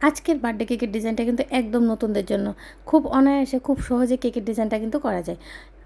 আজকের বার্থডে কেকের ডিজাইনটা কিন্তু একদম নতুনদের জন্য খুব অনায়াসে খুব সহজে কেকের ডিজাইনটা কিন্তু করা যায়।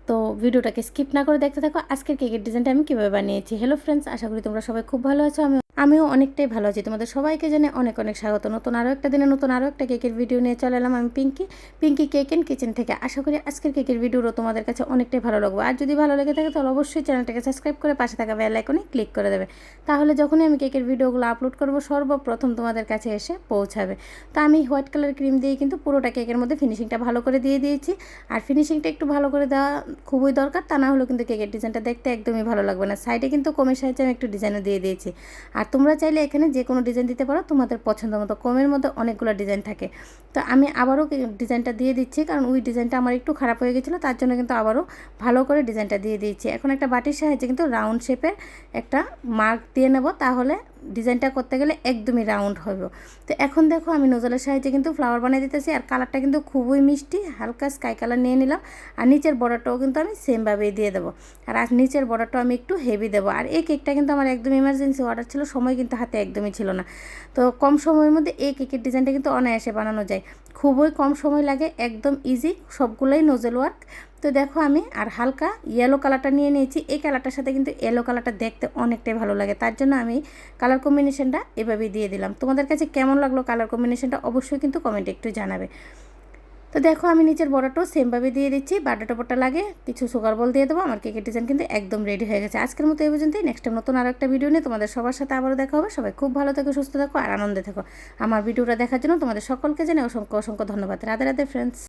তো ভিডিওটাকে স্কিপ না করে দেখতে থাকো আজকের কেকের ডিজাইনটা আমি কীভাবে বানিয়েছি। হ্যালো ফ্রেন্ডস, আশা করি তোমরা সবাই খুব ভালো আছো। আমিও অনেকটাই ভালো আছি। তোমাদের সবাইকে জানে অনেক অনেক স্বাগত। নতুন আরও একটা দিনে নতুন আরও একটা কেকের ভিডিও নিয়ে চলে এলাম আমি পিঙ্কি কেক অ্যান্ড কিচেন থেকে। আশা করি আজকের কেকের ভিডিওটা তোমাদের কাছে অনেকটাই ভালো লাগবে। আর যদি ভালো লেগে থাকে তাহলে অবশ্যই চ্যানেলটাকে সাবস্ক্রাইব করে পাশে থাকা বেল আইকনে ক্লিক করে দেবে। তাহলে যখনই আমি কেকের ভিডিওগুলো আপলোড করব সর্বপ্রথম তোমাদের কাছে এসে পৌঁছাবে। তো আমি হোয়াইট কালার ক্রিম দিয়ে কিন্তু পুরোটা কেকের মধ্যে ফিনিশিংটা ভালো করে দিয়ে দিয়েছি। আর ফিনিশিংটা একটু ভালো করে দেওয়া খুবই দরকার, তা না হলেও কিন্তু কেকের ডিজাইনটা দেখতে একদমই ভালো লাগবে না। সাইডে কিন্তু কমের সাহায্যে আমি একটু ডিজাইনও দিয়ে দিয়েছি। আর তোমরা চাইলে এখানে যে কোনো ডিজাইন দিতে পারো তোমাদের পছন্দ মতো। কমের মধ্যে অনেকগুলো ডিজাইন থাকে। তো আমি আবারও ডিজাইনটা দিয়ে দিচ্ছি, কারণ ওই ডিজাইনটা আমার একটু খারাপ হয়ে গেছিলো, তার জন্য কিন্তু আবারও ভালো করে ডিজাইনটা দিয়ে দিয়েছি। এখন একটা বাটির সাহায্যে কিন্তু রাউন্ড শেপের একটা মার্ক দিয়ে নেব, তাহলে ডিজাইনটা করতে গেলে একদমই রাউন্ড হবে। তো এখন দেখো আমি নোজলের সাহায্যে কিন্তু ফ্লাওয়ার বানিয়ে দিতেছি। আর কালারটা কিন্তু খুবই মিষ্টি, হালকা স্কাই কালার নিয়ে নিলাম। আর নিচের বর্ডারটাও কিন্তু আমি সেমভাবেই দিয়ে দেবো। আর নিচের বর্ডারটাও আমি একটু হেভি দেবো। আর এই কেকটা কিন্তু আমার একদম ইমার্জেন্সি অর্ডার ছিল, সময় কিন্তু হাতে একদমই ছিল না। তো কম সময়ের মধ্যে এই কেকের ডিজাইনটা কিন্তু অনায়াসে বানানো যায়, খুবই কম সময় লাগে, একদম ইজি, সবগুলোই নোজেল ওয়ার্ক। তো দেখো আমি আর হালকা ইয়েলো কালারটা নিয়ে নিয়েছি। এই কালারটার সাথে কিন্তু ইয়েলো কালারটা দেখতে অনেকটাই ভালো লাগে, তার জন্য আমি কালার কম্বিনেশনটা এভাবেই দিয়ে দিলাম। তোমাদের কাছে কেমন লাগলো কালার কম্বিনেশনটা অবশ্যই কিন্তু কমেন্টে একটু জানাবে। তো দেখো আমি নিচের বর্ডারটাও সেমভাবে দিয়ে দিচ্ছি। বার্থডে টপারটা লাগে কিছু সুগার বল দিয়ে দেবো। আমার কেকের ডিজাইন কিন্তু একদম রেডি হয়ে গেছে। আজকের মতো এই পর্যন্তই। নেক্সট টাইম নতুন আরও একটা ভিডিও নিয়ে তোমাদের সবার সাথে আবারও দেখা হবে। সবাই খুব ভালো থেকো, সুস্থ থাকো আর আনন্দে থাকো। আমার ভিডিওটা দেখার জন্য তোমাদের সকলকে জানাই অসংখ্য অসংখ্য ধন্যবাদ। রাধে রাধে ফ্রেন্ডস।